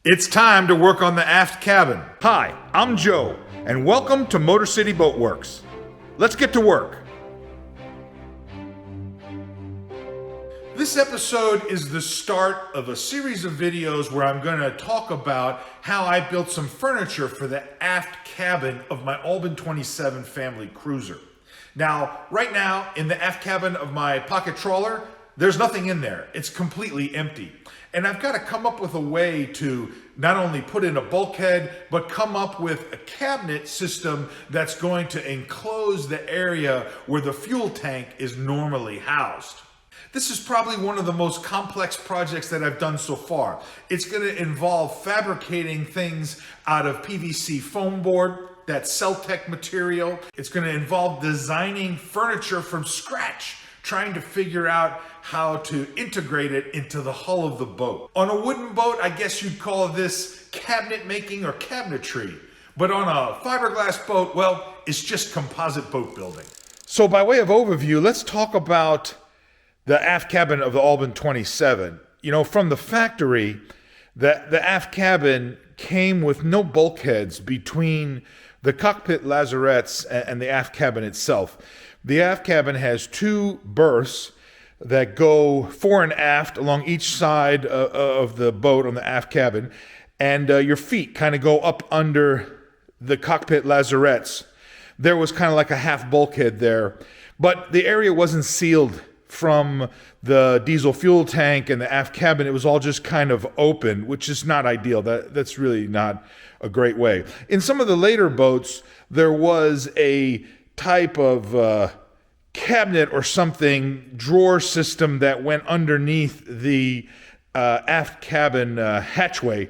It's time to work on the aft cabin. Hi, I'm Joe, and welcome to MotorCity Boat Works. Let's get to work. This episode is the start of a series of videos where I'm going to talk about how I built some furniture for the aft cabin of my Albin 27 family cruiser. Now, right now, in the aft cabin of my pocket trawler, there's nothing in there. It's completely empty. And I've got to come up with a way to not only put in a bulkhead, but come up with a cabinet system that's going to enclose the area where the fuel tank is normally housed. This is probably one of the most complex projects that I've done so far. It's going to involve fabricating things out of PVC foam board, that Celtec material. It's going to involve designing furniture from scratch, trying to figure out how to integrate it into the hull of the boat. On a wooden boat, I guess you'd call this cabinet making or cabinetry. But on a fiberglass boat, well, it's just composite boat building. So by way of overview, let's talk about the aft cabin of the Albin 27. You know, from the factory, the aft cabin came with no bulkheads between the cockpit lazarettes and the aft cabin itself. The aft cabin has two berths that go fore and aft along each side of the boat on the aft cabin, and your feet kind of go up under the cockpit lazarettes. There was kind of like a half bulkhead there, but the area wasn't sealed from the diesel fuel tank and the aft cabin. It was all just kind of open, which is not ideal. That's really not a great way. In some of the later boats, there was a type of cabinet or something, drawer system that went underneath the aft cabin hatchway.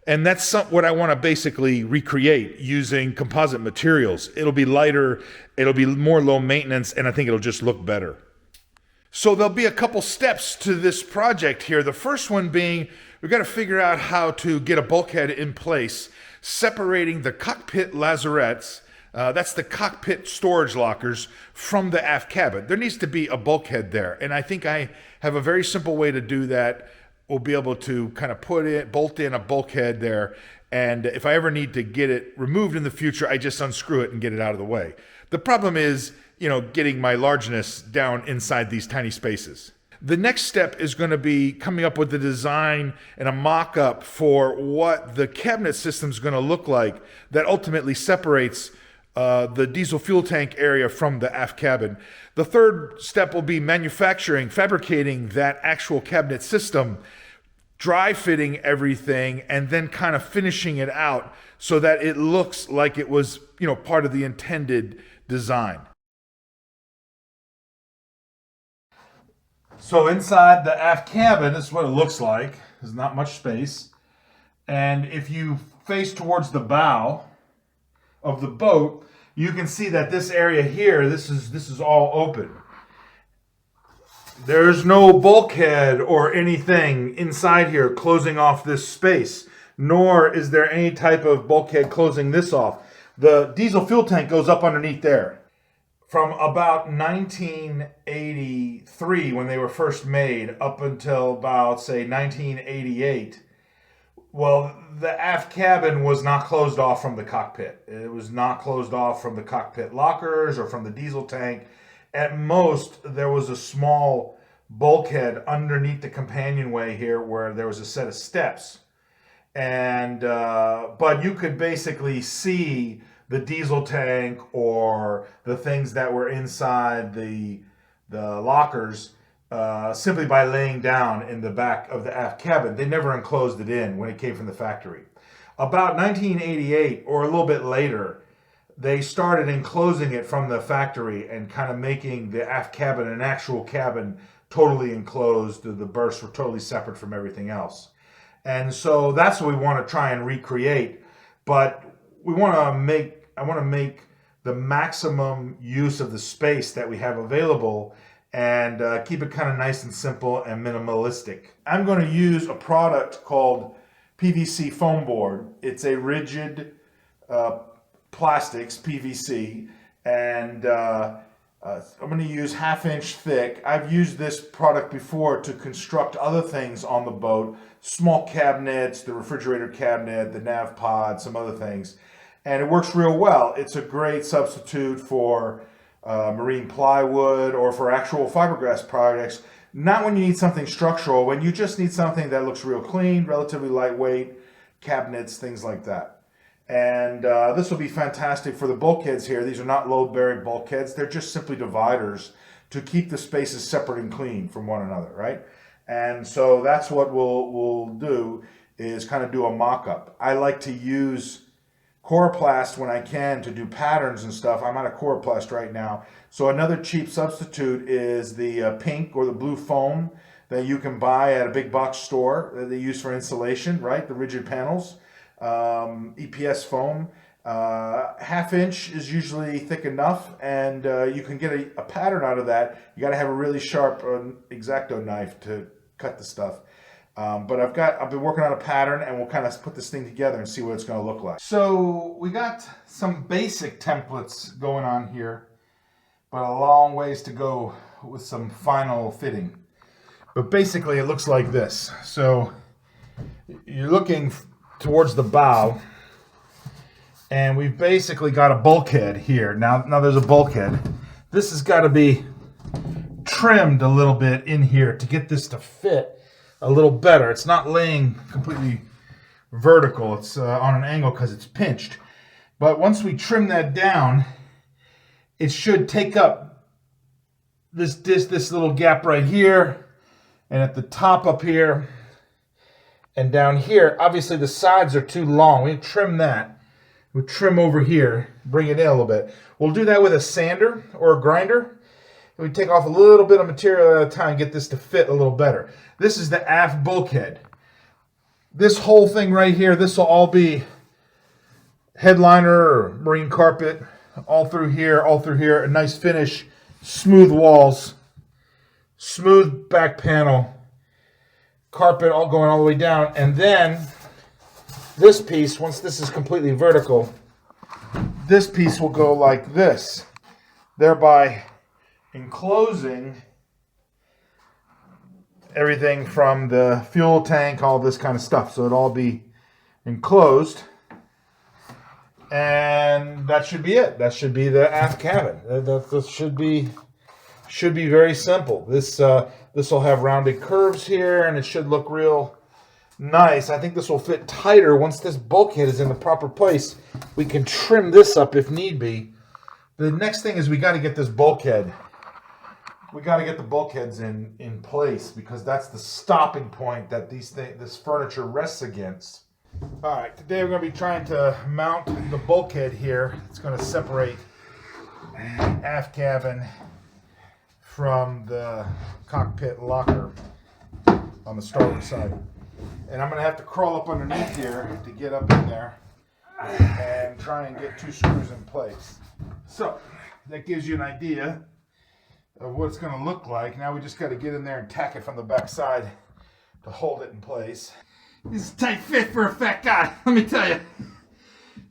And that's what I want to basically recreate using composite materials. It'll be lighter, it'll be more low maintenance, and I think it'll just look better. So there'll be a couple steps to this project here. The first one being, we've got to figure out how to get a bulkhead in place, separating the cockpit lazarettes, that's the cockpit storage lockers, from the aft cabin. There needs to be a bulkhead there, and I think I have a very simple way to do that. We'll be able to kind of bolt in a bulkhead there, and if I ever need to get it removed in the future, I just unscrew it and get it out of the way. The problem is, getting my largeness down inside these tiny spaces. The next step is going to be coming up with the design and a mock-up for what the cabinet system is going to look like that ultimately separates the diesel fuel tank area from the aft cabin. The third step will be fabricating that actual cabinet system, dry fitting everything, and then kind of finishing it out so that it looks like it was, part of the intended design. So inside the aft cabin, this is what it looks like. There's not much space. And if you face towards the bow of the boat, you can see that this area here, this is all open. There's no bulkhead or anything inside here closing off this space, nor is there any type of bulkhead closing this off. The diesel fuel tank goes up underneath there. From about 1983, when they were first made, up until about, say, 1988, well, the aft cabin was not closed off from the cockpit. It was not closed off from the cockpit lockers or from the diesel tank. At most, there was a small bulkhead underneath the companionway here where there was a set of steps. And but you could basically see the diesel tank or the things that were inside the lockers simply by laying down in the back of the aft cabin. They never enclosed it in when it came from the factory. About 1988 or a little bit later, they started enclosing it from the factory and kind of making the aft cabin an actual cabin, totally enclosed. The berths were totally separate from everything else. And so that's what we want to try and recreate. But I want to make the maximum use of the space that we have available and keep it kind of nice and simple and minimalistic. I'm going to use a product called PVC foam board. It's a rigid plastics, PVC, and I'm going to use 1/2 inch thick. I've used this product before to construct other things on the boat. Small cabinets, the refrigerator cabinet, the nav pod, some other things. And it works real well. It's a great substitute for marine plywood or for actual fiberglass projects. Not when you need something structural, when you just need something that looks real clean, relatively lightweight, cabinets, things like that. And this will be fantastic for the bulkheads here. These are not load-bearing bulkheads. They're just simply dividers to keep the spaces separate and clean from one another, right? And so that's what we'll do, is kind of do a mock-up. I like to use coroplast when I can to do patterns and stuff. I'm out of coroplast right now. So another cheap substitute is the pink or the blue foam that you can buy at a big box store that they use for insulation, right? The rigid panels. EPS foam. 1/2 inch is usually thick enough, and you can get a pattern out of that. You got to have a really sharp X-Acto knife to cut the stuff. But I've been working on a pattern, and we'll kind of put this thing together and see what it's going to look like. So we got some basic templates going on here, but a long ways to go with some final fitting. But basically it looks like this. So you're looking towards the bow, and we've basically got a bulkhead here. Now there's a bulkhead. This has got to be trimmed a little bit in here to get this to fit a little better. It's not laying completely vertical. It's on an angle because it's pinched. But once we trim that down, it should take up this little gap right here, and at the top up here, and down here. Obviously the sides are too long. We trim that. We trim over here, bring it in a little bit. We'll do that with a sander or a grinder. We take off a little bit of material at a time, get this to fit a little better. This is the aft bulkhead. This whole thing right here, this will all be headliner or marine carpet, all through here, a nice finish, smooth walls, smooth back panel, carpet all going all the way down. And then this piece, once this is completely vertical, this piece will go like this, thereby enclosing everything from the fuel tank, all this kind of stuff. So it'll all be enclosed, and that should be it. That should be the aft cabin. That should be very simple. This will have rounded curves here, and it should look real nice. I think this will fit tighter once this bulkhead is in the proper place. We can trim this up if need be. The next thing is we got to get this bulkhead. We got to get the bulkheads in place, because that's the stopping point that this furniture rests against. All right, today we're going to be trying to mount the bulkhead here. It's going to separate the aft cabin from the cockpit locker on the starboard side. And I'm going to have to crawl up underneath here to get up in there and try and get 2 screws in place. So that gives you an idea of what it's going to look like. Now we just got to get in there and tack it from the back side to hold it in place. This is a tight fit for a fat guy, let me tell you.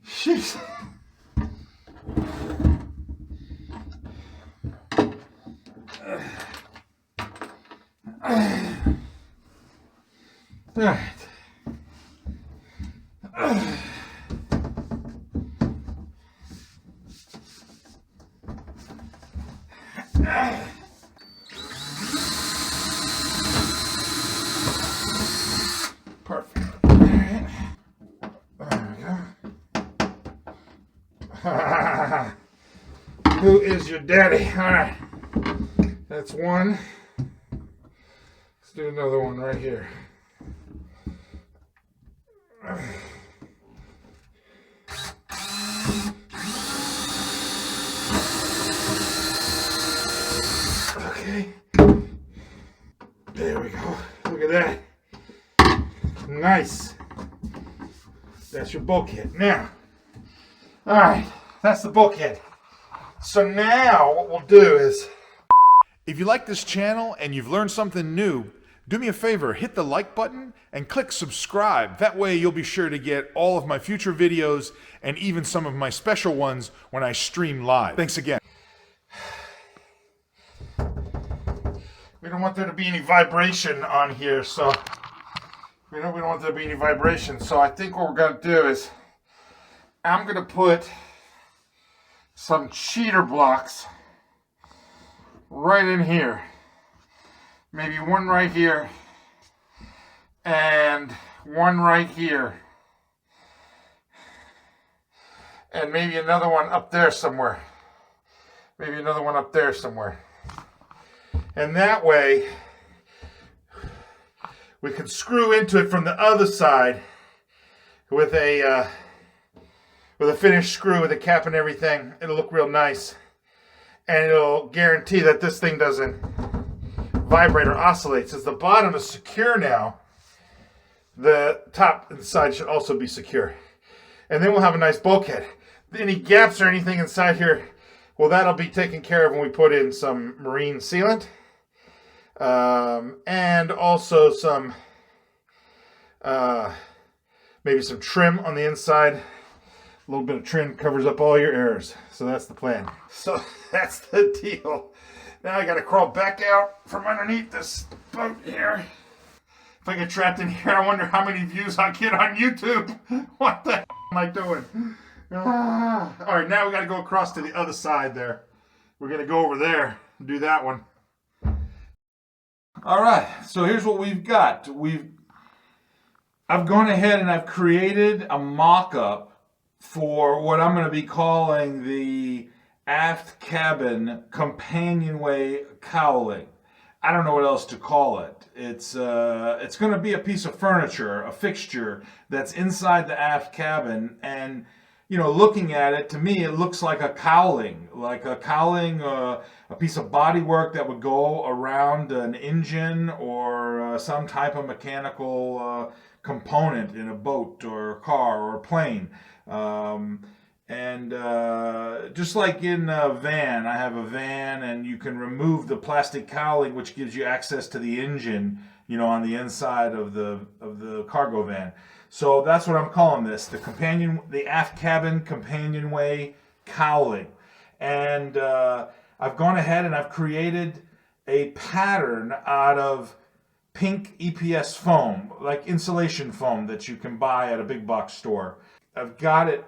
Jeez. All right. Perfect. All right. There we go. Who is your daddy? All right. That's one. Let's do another one right here. Okay. There we go. Look at that. Nice. That's your bulkhead. Now, all right, that's the bulkhead. So now what we'll do is, if you like this channel and you've learned something new, do me a favor, hit the like button and click subscribe. That way you'll be sure to get all of my future videos and even some of my special ones when I stream live. Thanks again. We don't want there to be any vibration on here, so we don't want there to be any vibration. So I think what we're going to do is I'm going to put some cheater blocks right in here. Maybe one right here and one right here. And maybe another one up there somewhere. Maybe another one up there somewhere. And that way, we can screw into it from the other side with a finished screw with a cap and everything. It'll look real nice. And it'll guarantee that this thing doesn't vibrate or oscillate. Since the bottom is secure now, the top and the side should also be secure. And then we'll have a nice bulkhead. Any gaps or anything inside here, well, that'll be taken care of when we put in some marine sealant. And also some, maybe some trim on the inside. A little bit of trim covers up all your errors. So that's the plan. So that's the deal. Now I got to crawl back out from underneath this boat here. If I get trapped in here, I wonder how many views I get on YouTube. What the hell am I doing? All right, now we got to go across to the other side there. We're going to go over there and do that one. All right, so here's what we've got. I've gone ahead and I've created a mock-up for what I'm going to be calling the aft cabin companionway cowling. I don't know what else to call it. It's going to be a piece of furniture, a fixture that's inside the aft cabin, and you know, looking at it, to me, it looks like a cowling, a piece of bodywork that would go around an engine or some type of mechanical component in a boat or a car or a plane. Just like in a van, I have a van, and you can remove the plastic cowling, which gives you access to the engine, you know, on the inside of the cargo van. So that's what I'm calling this, the aft cabin companionway cowling. And I've gone ahead and I've created a pattern out of pink EPS foam, like insulation foam that you can buy at a big box store. I've got it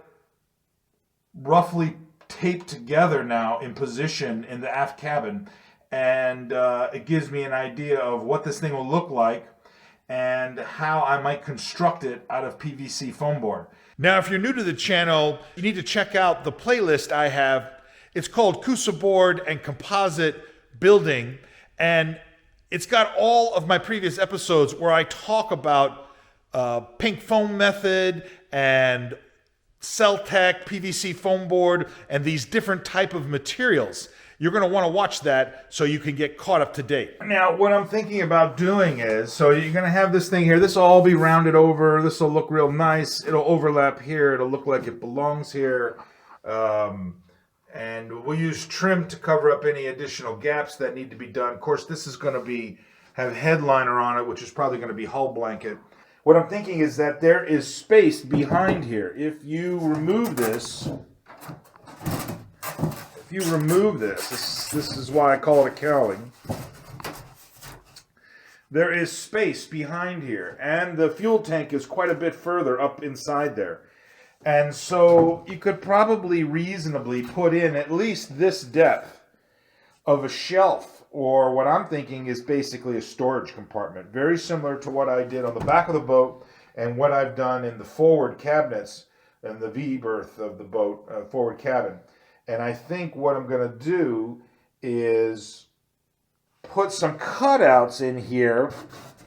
roughly taped together now in position in the aft cabin, and it gives me an idea of what this thing will look like and how I might construct it out of PVC foam board. Now, if you're new to the channel, you need to check out the playlist I have. It's called Coosa Board and Composite Building, and it's got all of my previous episodes where I talk about pink foam method and Celtec, PVC foam board, and these different type of materials. You're going to want to watch that so you can get caught up to date. Now, what I'm thinking about doing is, so you're going to have this thing here. This will all be rounded over. This will look real nice. It'll overlap here. It'll look like it belongs here. And we'll use trim to cover up any additional gaps that need to be done. Of course, this is going to have headliner on it, which is probably going to be hull blanket. What I'm thinking is that there is space behind here. If you remove this, this is why I call it a cowling. There is space behind here, and the fuel tank is quite a bit further up inside there. And so you could probably reasonably put in at least this depth of a shelf, or what I'm thinking is basically a storage compartment, very similar to what I did on the back of the boat and what I've done in the forward cabinets and the V berth of the boat, forward cabin. And I think what I'm going to do is put some cutouts in here,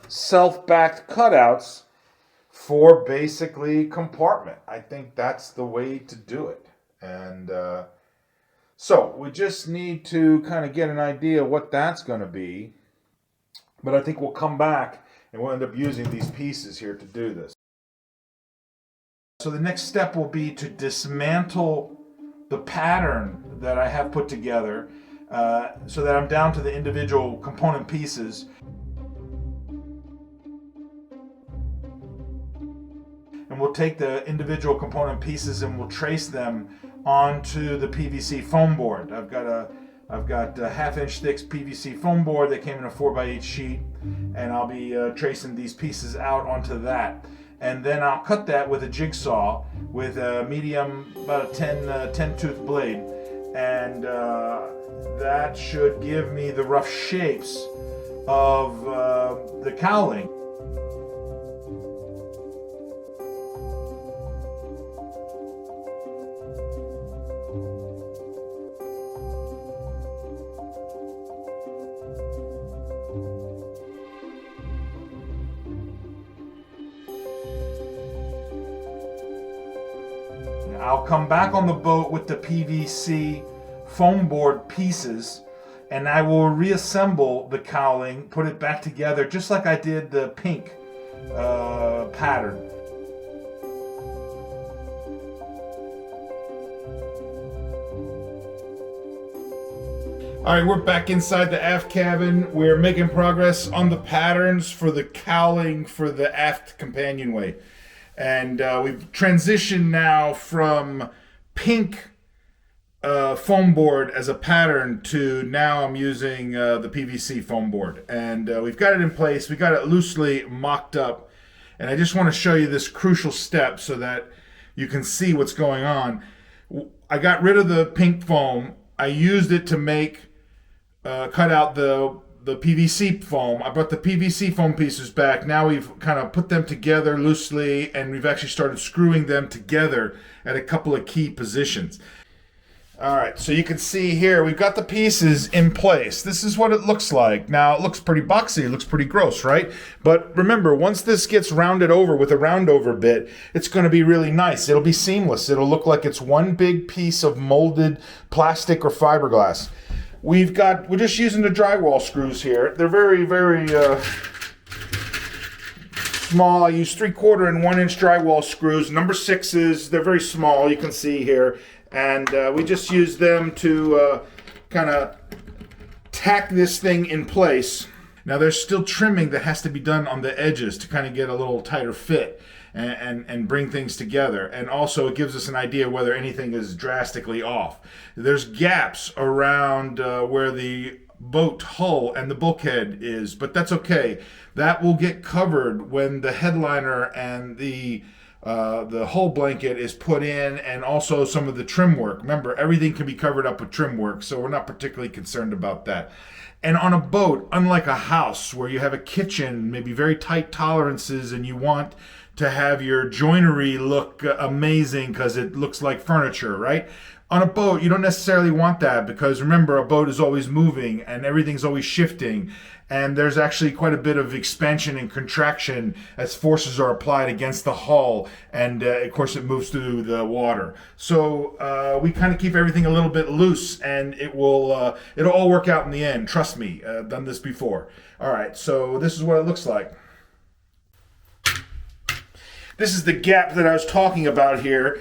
self-backed cutouts for basically compartment. I think that's the way to do it. And so we just need to kind of get an idea what that's going to be. But I think we'll come back and we'll end up using these pieces here to do this. So the next step will be to dismantle the pattern that I have put together so that I'm down to the individual component pieces. And we'll take the individual component pieces and we'll trace them onto the PVC foam board. I've got I've got a 1/2 inch thick PVC foam board that came in a 4x8 sheet, and I'll be tracing these pieces out onto that. And then I'll cut that with a jigsaw with a medium, about a 10 tooth blade. And that should give me the rough shapes of the cowling. I'll come back on the boat with the PVC foam board pieces, and I will reassemble the cowling, put it back together just like I did the pink pattern. All right, we're back inside the aft cabin. We're making progress on the patterns for the cowling for the aft companionway. And we've transitioned now from pink foam board as a pattern to now I'm using the PVC foam board. And we've got it in place. We got it loosely mocked up. And I just want to show you this crucial step so that you can see what's going on. I got rid of the pink foam. I used it to make, cut out the PVC foam. I brought the PVC foam pieces back. Now we've kind of put them together loosely, and we've actually started screwing them together at a couple of key positions. All right, so you can see here, we've got the pieces in place. This is what it looks like. Now, it looks pretty boxy, it looks pretty gross, right? But remember, once this gets rounded over with a roundover bit, it's gonna be really nice. It'll be seamless. It'll look like it's one big piece of molded plastic or fiberglass. We're just using the drywall screws here. They're very, very small. I use 3/4 and 1 inch drywall screws, number 6s. They're very small, you can see here. And we just use them to kind of tack this thing in place. Now there's still trimming that has to be done on the edges to kind of get a little tighter fit and bring things together. And also it gives us an idea whether anything is drastically off. There's gaps around where the boat hull and the bulkhead is, but that's okay. That will get covered when the headliner and the hull blanket is put in, and also some of the trim work. Remember, everything can be covered up with trim work, so we're not particularly concerned about that. And on a boat, unlike a house where you have a kitchen, maybe very tight tolerances, and you want to have your joinery look amazing because it looks like furniture, right? On a boat, you don't necessarily want that, because remember, a boat is always moving and everything's always shifting. And there's actually quite a bit of expansion and contraction as forces are applied against the hull. And of course, it moves through the water. So we kind of keep everything a little bit loose, and it'll all work out in the end. Trust me, I've done this before. All right, so this is what it looks like. This is the gap that I was talking about here.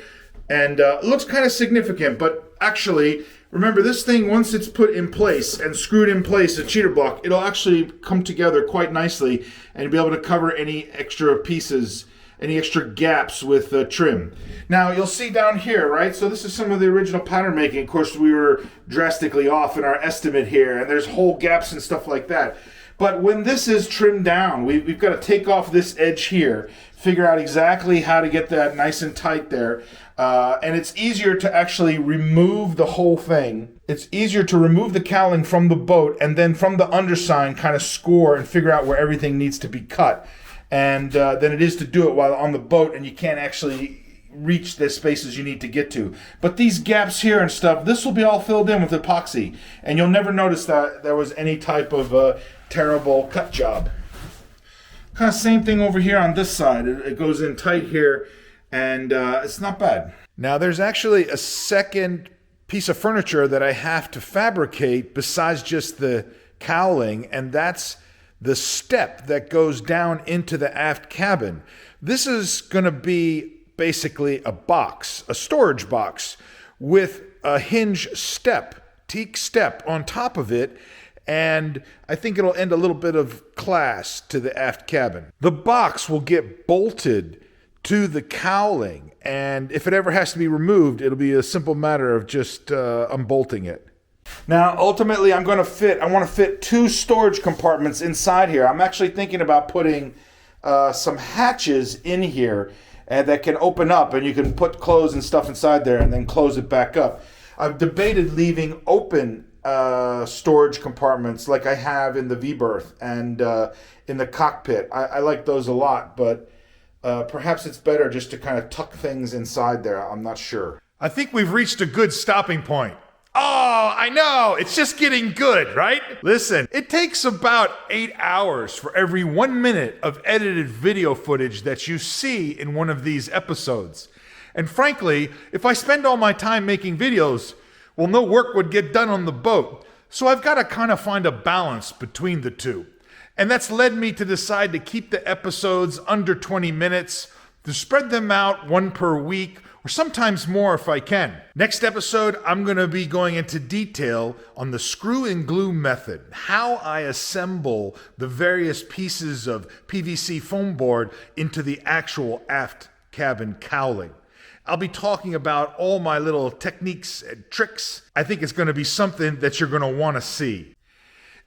And it looks kind of significant, but actually, remember this thing, once it's put in place and screwed in place, a cheater block, it'll actually come together quite nicely and you'll be able to cover any extra pieces, any extra gaps with trim. Now, you'll see down here, right? So this is some of the original pattern making. Of course, we were drastically off in our estimate here, and there's whole gaps and stuff like that. But when this is trimmed down, we've got to take off this edge here, figure out exactly how to get that nice and tight there. And it's easier to actually remove the whole thing. It's easier to remove the cowling from the boat and then from the underside kind of score and figure out where everything needs to be cut. And than it is to do it while on the boat and you can't actually reach the spaces you need to get to. But these gaps here and stuff, this will be all filled in with epoxy. And you'll never notice that there was any type of terrible cut job. Kind of same thing over here on this side. It goes in tight here, and it's not bad. Now there's actually a second piece of furniture that I have to fabricate besides just the cowling, and that's the step that goes down into the aft cabin. This is going to be basically a box, a storage box with a hinge step, teak step on top of it. And I think it'll end a little bit of class to the aft cabin. The box will get bolted to the cowling, and if it ever has to be removed, it'll be a simple matter of just unbolting it. Now, ultimately, I want to fit 2 storage compartments inside here. I'm actually thinking about putting some hatches in here that can open up, and you can put clothes and stuff inside there and then close it back up. I've debated leaving open storage compartments like I have in the V-berth and in the cockpit. I like those a lot, but perhaps it's better just to kind of tuck things inside there. I'm not sure. I think we've reached a good stopping point. Oh, I know. It's just getting good, right? Listen, it takes about 8 hours for every 1 minute of edited video footage that you see in one of these episodes. And frankly, if I spend all my time making videos, well, no work would get done on the boat. So I've got to kind of find a balance between the two. And that's led me to decide to keep the episodes under 20 minutes, to spread them out 1 per week, or sometimes more if I can. Next episode, I'm going to be going into detail on the screw and glue method, how I assemble the various pieces of PVC foam board into the actual aft cabin cowling. I'll be talking about all my little techniques and tricks. I think it's going to be something that you're going to want to see.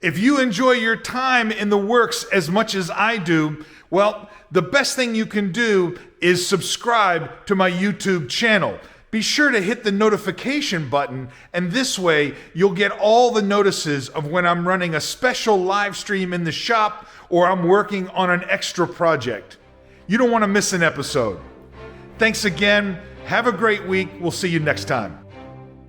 If you enjoy your time in the Werks as much as I do, well, the best thing you can do is subscribe to my YouTube channel. Be sure to hit the notification button, and this way you'll get all the notices of when I'm running a special live stream in the shop or I'm working on an extra project. You don't want to miss an episode. Thanks again. Have a great week. We'll see you next time.